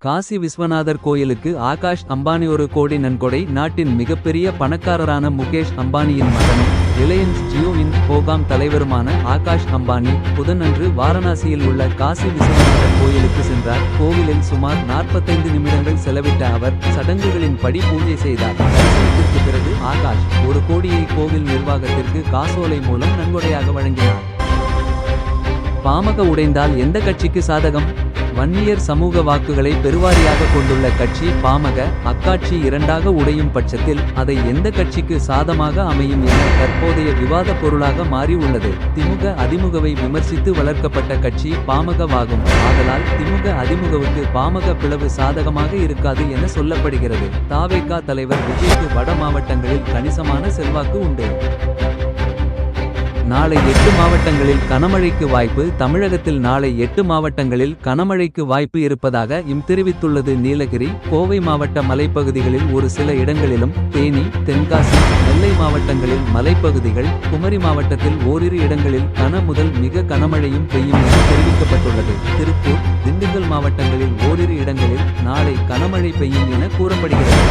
காசி விஸ்வநாதர் கோயிலுக்கு ஆகாஷ் அம்பானி 1 கோடி நன்கொடை. நாட்டின் மிகப்பெரிய பணக்காரரான முகேஷ் அம்பானியின் மகனும் ரிலையன்ஸ் ஜியோ இன்ஃபோகாம் தலைவருமான ஆகாஷ் அம்பானி புதனன்று வாரணாசியில் உள்ள காசி விஸ்வநாதர் கோயிலுக்கு சென்றார். கோவிலில் சுமார் 45 நிமிடங்கள் செலவிட்ட அவர் சடங்குகளின் படி பூஜை செய்தார். தரிசனத்திற்கு பிறகு ஆகாஷ் 1 கோடியை கோவில் நிர்வாகத்திற்கு காசோலை மூலம் நன்கொடையாக வழங்கினார். பாமக உடைந்தால் எந்த கட்சிக்கு சாதகம்? வன்னியர் சமூக வாக்குகளை பெருவாரியாக கொண்டுள்ள கட்சி பாமக. அக்காட்சி இரண்டாக உடையும் பட்சத்தில் அதை எந்த கட்சிக்கு சாதமாக அமையும் என தற்போதைய விவாத பொருளாக மாறி உள்ளது. திமுக அதிமுகவை விமர்சித்து வளர்க்கப்பட்ட கட்சி பாமகவாகும். ஆதலால் திமுக அதிமுகவுக்கு பாமக பிளவு சாதகமாக இருக்காது என சொல்லப்படுகிறது. தாவேகா தலைவர் விஜய்க்கு வட மாவட்டங்களில் கணிசமான செல்வாக்கு உண்டு. நாளை 8 மாவட்டங்களில் கனமழைக்கு வாய்ப்பு. தமிழகத்தில் நாளை 8 மாவட்டங்களில் கனமழைக்கு வாய்ப்பு இருப்பதாக தெரிவித்துள்ளது. நீலகிரி கோவை மாவட்ட மலைப்பகுதிகளில் ஒரு சில இடங்களிலும், தேனி தென்காசி நெல்லை மாவட்டங்களில் மலைப்பகுதிகள், குமரி மாவட்டத்தில் ஓரிரு இடங்களில் கன முதல் மிக கனமழையும் பெய்யும் என தெரிவிக்கப்பட்டுள்ளது. திருப்பூர் திண்டுக்கல் மாவட்டங்களில் ஓரிரு இடங்களில் நாளை கனமழை பெய்யும் என கூறப்படுகிறது.